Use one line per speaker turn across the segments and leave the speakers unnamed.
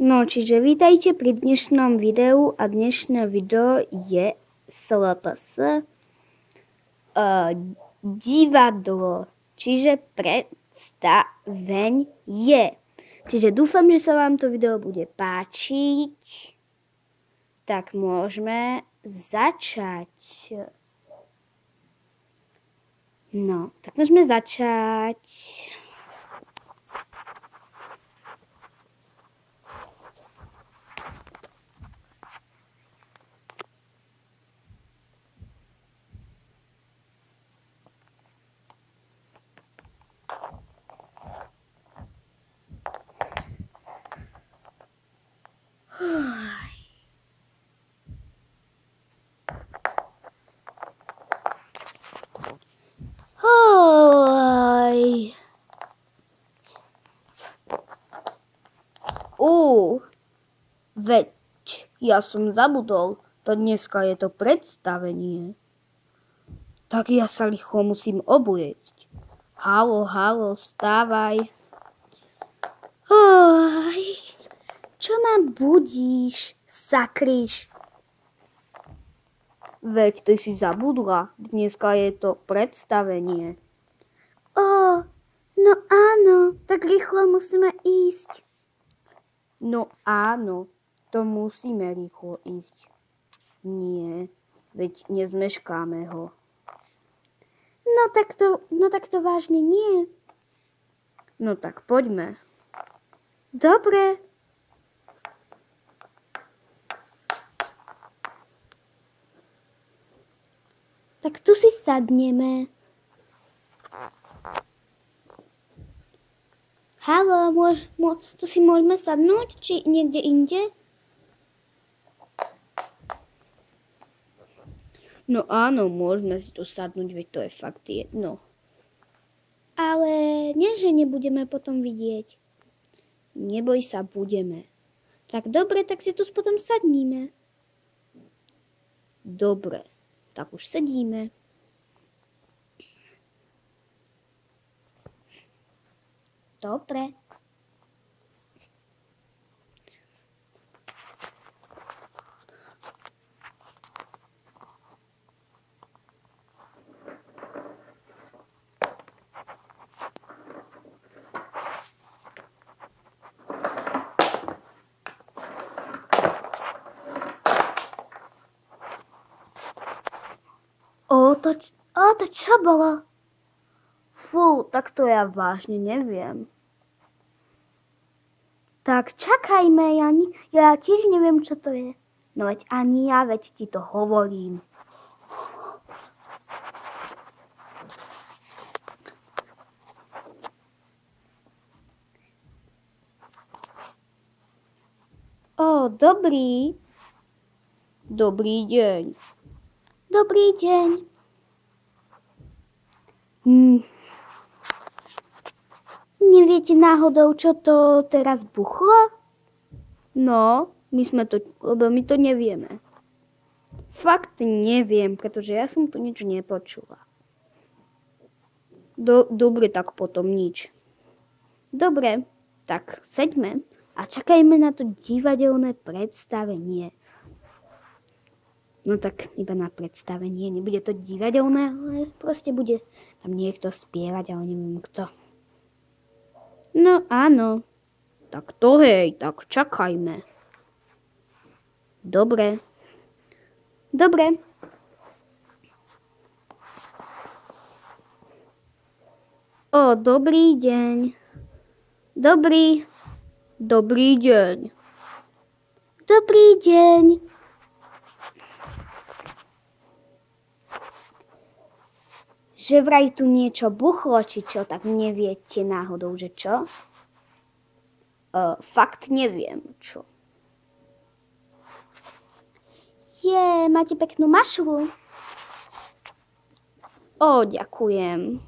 No, čiže vítajte pri dnešnom videu a dnešné video je SLPS divadlo, čiže predstavenie. Čiže dúfam, že sa vám to video bude páčiť. Tak môžeme začať. No, tak môžeme začať. Veď ja som zabudol, to dneska je to predstavenie. Tak ja sa rýchlo musím obliecť. Halo, stávaj. Čo ma budíš, sakryš? Veď ty si zabudla, dneska je to predstavenie. No áno, tak rýchlo musíme ísť. No áno, to musíme rýchlo ísť. Nie, veď nezmeškáme ho. No tak to vážne nie. No tak poďme. Dobre. Tak tu si sadneme. Haló, tu si môžeme sadnúť, či niekde inde? No áno, môžeme si tu sadnúť, veď to je fakt jedno. Ale nie, že nebudeme potom vidieť. Neboj sa, budeme. Tak dobre, tak si tu potom sadníme. Dobre, tak už sedíme. Dobre. To čo bolo? Fú, tak to ja vážne neviem. Tak čakajme, ja tiež neviem, čo to je. No veď ani ja, veď ti to hovorím. Dobrý. Dobrý deň. Dobrý deň. Neviete náhodou, čo to teraz buchlo? No, lebo my to nevieme. Fakt neviem, pretože ja som tu nič nepočula. Dobre, tak potom nič. Dobre, tak seďme a čakajme na to divadelné predstavenie. No tak iba na predstavenie, nebude to divadelné, ale proste bude tam niekto spievať, ale neviem kto. No áno, tak to hej, tak čakajme. Dobre. Dobrý deň. Dobrý deň. Dobrý deň. Že vraj tu niečo buchlo, či čo, tak neviete náhodou, že čo? Fakt neviem, čo. Máte peknú mašru. Ďakujem.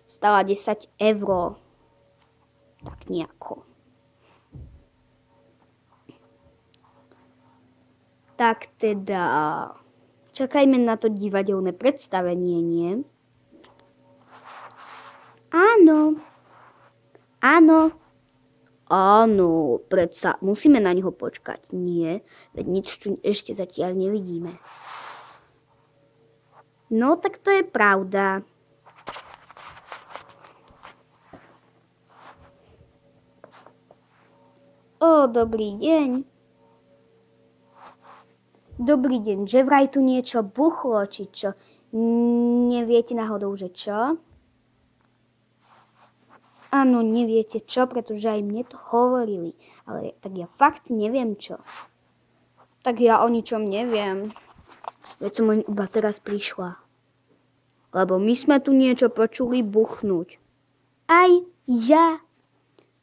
Stala 10 €. Tak nejako. Tak teda... Čakajme na to divadelné predstavenie, nie? Áno. Áno, predsa musíme na neho počkať. Nie, veď nič tu ešte zatiaľ nevidíme. No, tak to je pravda. Dobrý deň. Dobrý deň, že vraj tu niečo buchlo, či čo? Neviete náhodou, že čo? Áno, neviete čo, pretože aj mne to hovorili. Ale tak ja fakt neviem čo. Tak ja o ničom neviem. Veď som iba teraz prišla. Lebo my sme tu niečo počuli buchnúť. Aj ja.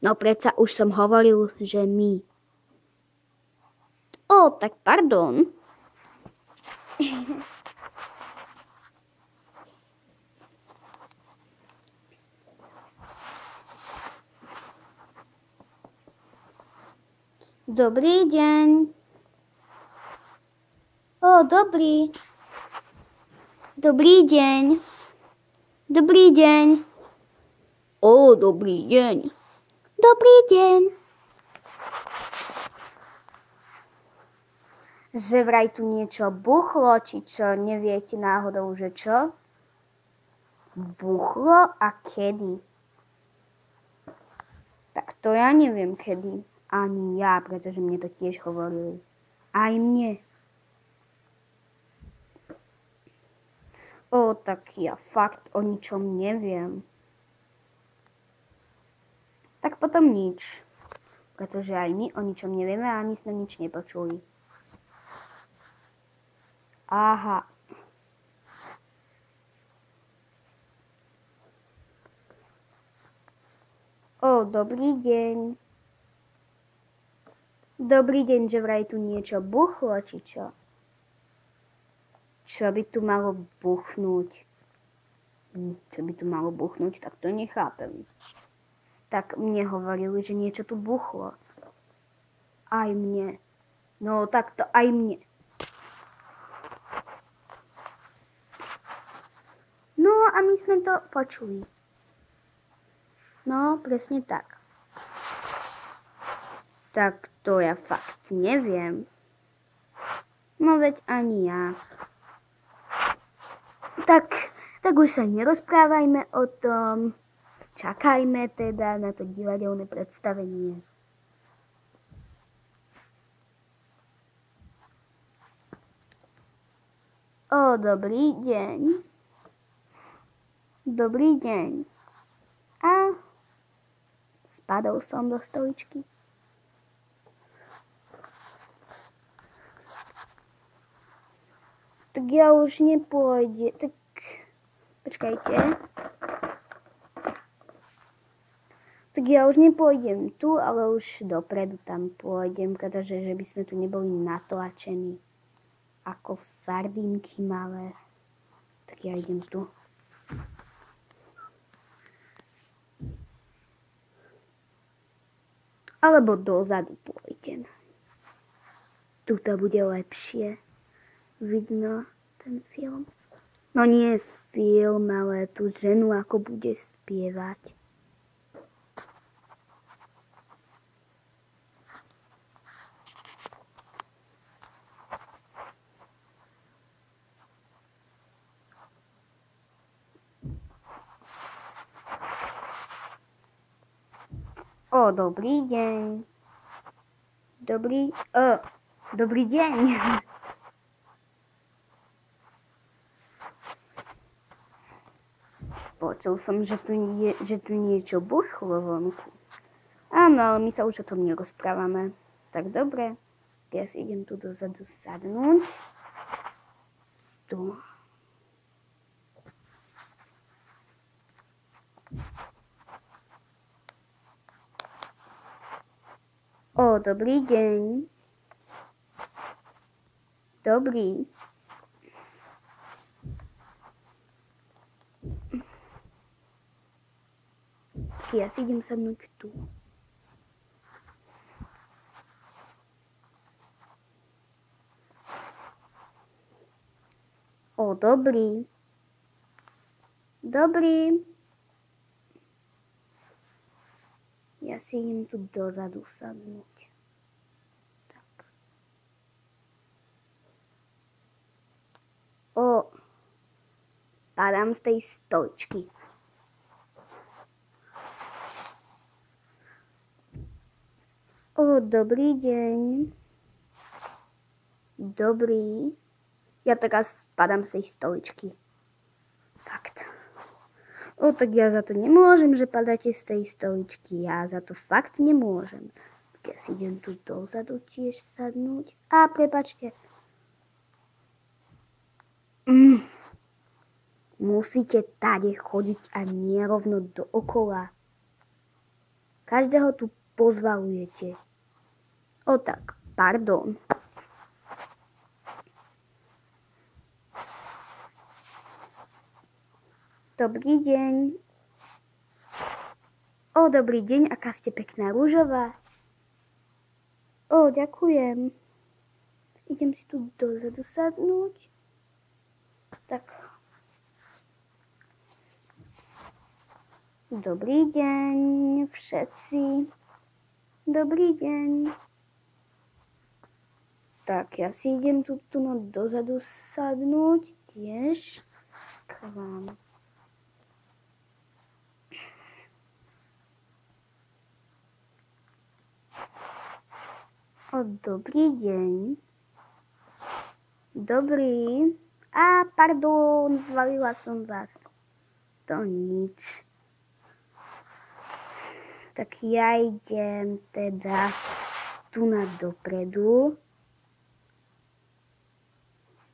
No predsa už som hovoril, že my. Tak pardon. Dobrý deň. Dobrý. Dobrý deň. Dobrý deň. Dobrý deň. Dobrý deň. Že vraj tu niečo buchlo, či čo, neviete náhodou, že čo? Buchlo a kedy? Tak to ja neviem kedy. Ani ja, pretože mne to tiež hovorili. Aj mne. Tak ja fakt o ničom neviem. Tak potom nič. Pretože aj my o ničom nevieme a ani sme nič nepočuli. Aha. Dobrý deň. Dobrý deň, že vraj tu niečo buchlo, či čo? Čo by tu malo buchnúť? Čo by tu malo buchnúť, tak to nechápem. Tak mne hovorili, že niečo tu buchlo. Aj mne. No tak to aj mne. No a my sme to počuli. No, presne tak. Tak to ja fakt neviem. No veď ani ja. Tak už sa nerozprávajme o tom. Čakajme teda na to divadelné predstavenie. Dobrý deň. Dobrý deň. A spadol som do stoličky. Tak ja už nepôjde. Tak počkajte. Tak ja už nepôjdem tu, ale už dopredu tam pôjdem, pretože že by sme tu neboli natlačení. Ako sardínky malé. Tak ja idem tu. Alebo dozadu pôjdem. Tuto bude lepšie. Vidno ten film. No nie film, ale tú ženu, ako bude spievať. Dobrý deň. Dobrý deň. Počul som, že tu niečo buchlo vonku. Áno, ale my sa už o tom nerozprávame. Tak dobre, ja si idem tu dozadu sadnúť. Tu. Dobrý deň. Dobrý. Ja si idem sadnúť tu. Dobrý. Dobrý. Ja ja si idem tu dozadu sadnúť. Tak. Padám z tej stoličky. Dobrý deň. Dobrý. Ja teraz padám z tej stoličky. Fakt. Tak ja za to nemôžem, že padáte z tej stoličky. Ja za to fakt nemôžem. Tak ja si idem tu dozadu tiež sadnúť. Prepáčte. Musíte tady chodiť a nie rovno dookola. Každého tu pozvalujete. Tak, pardon. Dobrý deň. Dobrý deň, aká ste pekná ružová. Ďakujem. Idem si tu dozadu sadnúť. Tak. Dobrý deň, všetci. Dobrý deň. Tak, ja si idem tu dozadu sadnúť tiež k vám. Dobrý deň. Dobrý. Pardon, zvalila som vás. To nič. Tak ja idem teda tu dopredu.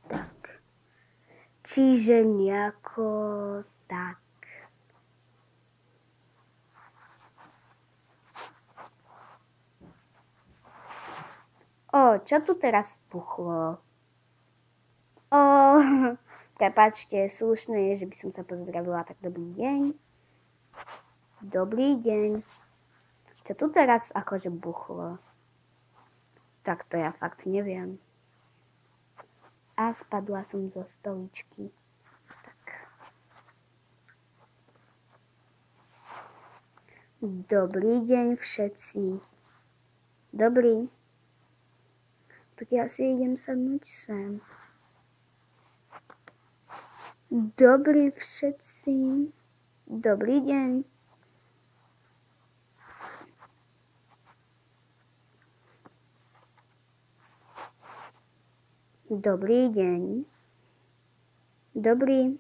Tak. Čiže nejako tak. Čo tu teraz puchlo? Prepáčte, slušné je, že by som sa pozdravila, tak dobrý deň. Dobrý deň. Čo tu teraz akože buchlo? Tak to ja fakt neviem. Spadla som zo stoličky. Tak. Dobrý deň všetci. Dobrý. Tak ja si idem sadnúť sem. Dobrý všetci. Dobrý deň. Dobrý deň. Dobrý.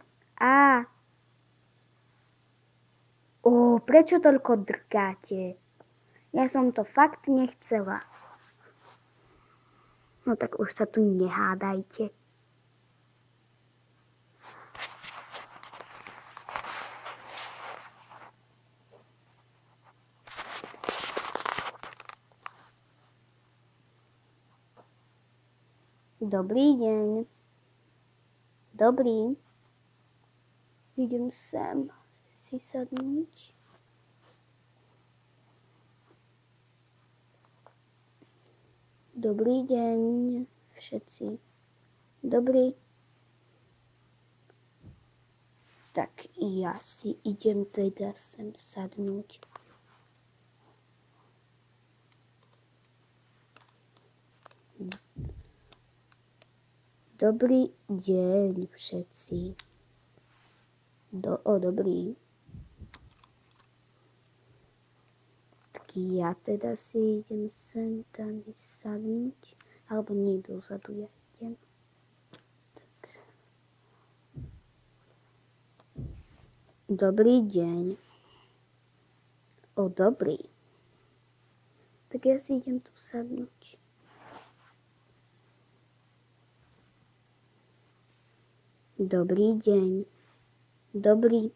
Prečo toľko drgáte? Ja som to fakt nechcela. Tak už sa tu nehádajte. Dobrý deň. Dobrý. Idem sem si sadnúť. Dobrý deň všetci. Dobrý. Tak ja si idem teda sem sadnúť. Dobrý deň všetci. Dobrý. Tak ja teda si idem sem tam sadnúť. Alebo nie dozadu ja idem. Tak. Dobrý deň. Dobrý. Tak ja si idem tu sadnúť. Dobrý deň. Dobrý.